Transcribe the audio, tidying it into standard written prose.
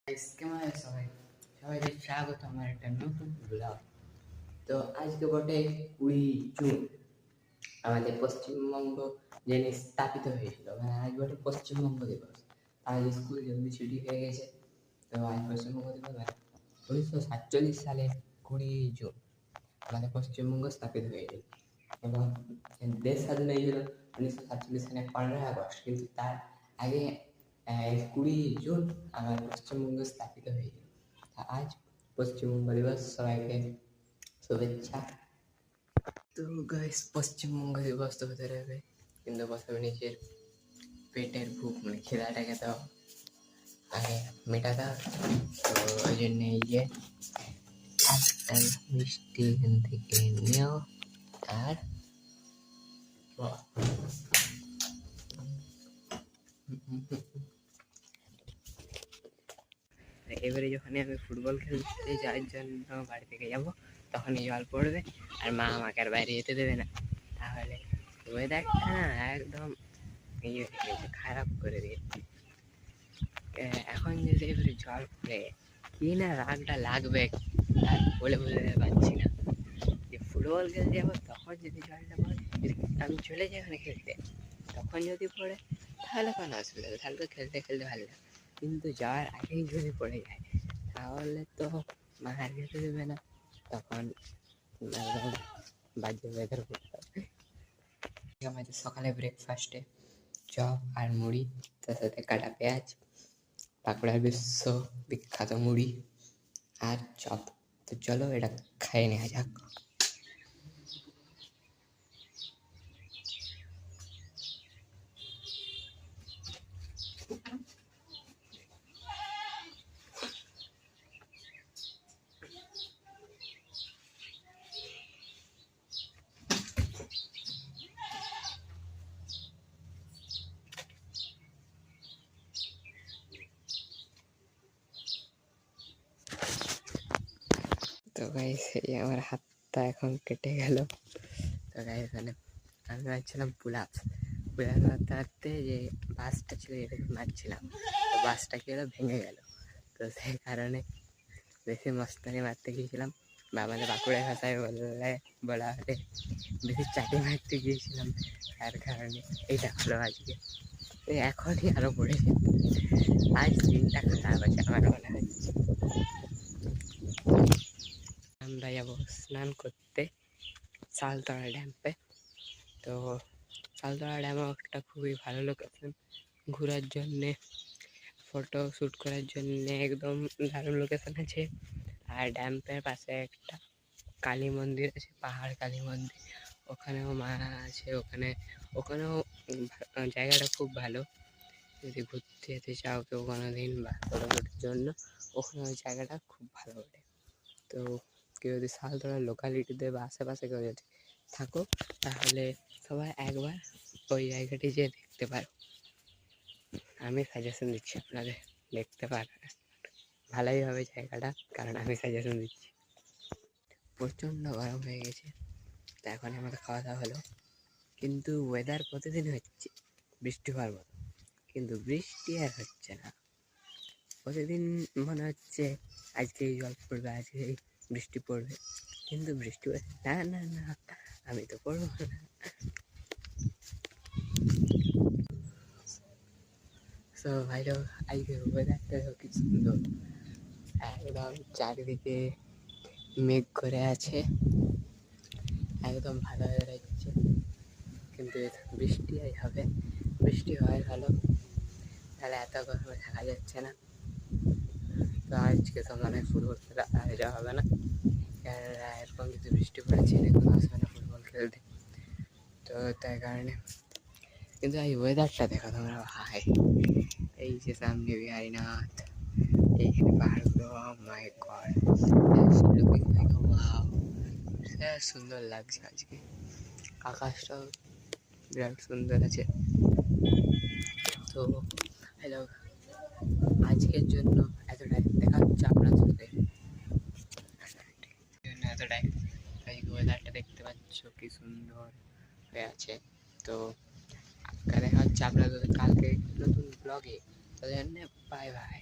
কেমন আছে সবাই? সবাইকে স্বাগত আমার একটা নতুন ব্লগ। তো আজকে বটে 20 জুন, আমাদের পশ্চিমবঙ্গ যিনি স্থাপিত হয়েছিল, মানে আজ বটে পশ্চিমবঙ্গ দিবস। আজ স্কুল জলদি ছুটি হয়ে গেছে, তো আজ পশ্চিমবঙ্গ দিবস। 1947 সালে 20 জুন আমাদের পশ্চিমবঙ্গ স্থাপিত হয়েছিল এবং দেশ স্বাধীন হয়েছিল 1947 সালে 15 আগস্ট, কিন্তু তার আগে 20 জুন আমার পশ্চিমবঙ্গ স্থাপিত হয়েছিল। আজ পশ্চিমবঙ্গ দিবস, সবাইকে শুভেচ্ছা। তো গাইস, পশ্চিমবঙ্গ দিবস তো হতে রয়েছে, কিন্তু প্রথমে নিজের পেটের ভুক মানে খিদাটাকে তো আগে মেটাতে হবে। তো ওই জন্য এই যে একটা মিষ্টি এখান থেকে নেও আর এবারে যখন আমি ফুটবল খেলতে যাওয়ার জন্য বাড়ি থেকে যাবো, তখনই জল পড়বে আর মা আমাকে আর বাইরে যেতে দেবে না। তাহলে ওয়েদারটা না একদম খারাপ করে দিয়েছে। এখন যদি এবারে জল পড়ে কি না রাগটা লাগবে আর বলে বোঝাতে পারছি না। যে ফুটবল খেলতে যাবো তখন যদি জলটা পড়ে, আমি চলে যাই ওখানে খেলতে, তখন যদি পড়ে তাহলে কোনো অসুবিধা নেই, তাহলে তো খেলতে খেলতে ভালো লাগে। কিন্তু যাওয়ার আগেই যদি পড়ে যায় তাহলে তো মার যেতে দেবে না, তখন একদম বাজে ওয়েদার করতে হবে। আমাদের সকালে ব্রেকফাস্টে চপ আর মুড়ি, তার সাথে কাটা পেঁয়াজ, বাঁকুড়ার বিশ্ব বিখ্যাত মুড়ি আর চপ। তো চলো এটা খেয়ে নেওয়া যাক। তো গাইস, এই আমার হাতটা এখন কেটে গেল। তো গাইস, মানে আমি মারছিলাম পুলাপ মারতে মারতে যে বাসটা ছিল এটাকে মারছিলাম, তো বাসটা কি হলো, ভেঙে গেল। তো সেই কারণে বেশি মস্তানি মারতে গিয়েছিলাম, বা আমাদের বাঁকুড়া ভাষায় বলা হলে বেশি চাটি মারতে গিয়েছিলাম, তার কারণে এইটা হলো আজকে। এখনই আরো পড়েছে, আজ দিনটা খারাপ আছে আমার মনে হচ্ছে। আমরা যাবো স্নান করতে সালতলা ড্যাম্পে। তো সালতলা ড্যামও একটা খুবই ভালো লোকেশন ঘোরার জন্যে, ফটো শ্যুট করার জন্যে একদম দারুণ লোকেশন আছে। আর ড্যাম্পের পাশে একটা কালী মন্দির আছে, পাহাড় কালী মন্দির, ওখানেও মা আছে। ওখানেও জায়গাটা খুব ভালো। যদি ঘুরতে যেতে চাও কেউ কোনো দিন বা ফটোশ্যুটের জন্য, ওখানে ওই জায়গাটা খুব ভালো ওঠে। তো কেউ যদি সালতলার লোকালিটিতে বা আশেপাশে কেউ যদি থাকো, তাহলে সবাই একবার ওই জায়গাটি যেয়ে দেখতে পারো। আমি সাজেশন দিচ্ছি আপনাদের, দেখতে পারেন, ভালোই হবে জায়গাটা, কারণ আমি সাজেশন দিচ্ছি। প্রচণ্ড গরম হয়ে গেছে, তো এখন আমাদের খাওয়া দাওয়া হলো। কিন্তু ওয়েদার প্রতিদিন হচ্ছে বৃষ্টি হওয়ার মতো, কিন্তু বৃষ্টি আর হচ্ছে না। প্রতিদিন মনে হচ্ছে আজকেই জল পড়বে, আজকেই বৃষ্টি পড়বে, কিন্তু বৃষ্টি না না না, আমি তো পড়বো না। তো ভাই লোক, আজকে ওয়েদারটা কি সুন্দর, একদম চারিদিকে মেঘ করে আছে, একদম ভালো হয়ে যাচ্ছে। কিন্তু বৃষ্টি আজ হবে, বৃষ্টি হয় ভালো, তাহলে এত গরমে থাকা যাচ্ছে না। তো আজকে তো মানে ফুটবল খেলা যাওয়া হবে না, কেননা এরকম যদি বৃষ্টি পড়েছে কোনো আসবে না ফুটবল খেলতে। তো তাই কারণে কিন্তু এই ওয়েদারটা দেখো তোমরা ভাই, এই যে সামনে বিহারীনাথ, এইখানে পাহাড়গুলো, মাই গড, সুন্দর লাগছে আজকে, আকাশটাও বিরাট সুন্দর আছে। তো হ্যালো, আজকের জন্য এতটাই, দেখা হচ্ছে আপনার সাথে এতটাই। তাই ওয়েদারটা দেখতে পাচ্ছ কি সুন্দর হয়ে আছে। তো দেখা হচ্ছে আপনাদের কালকে নতুন ব্লগে, তাদের জন্য বাই বাই।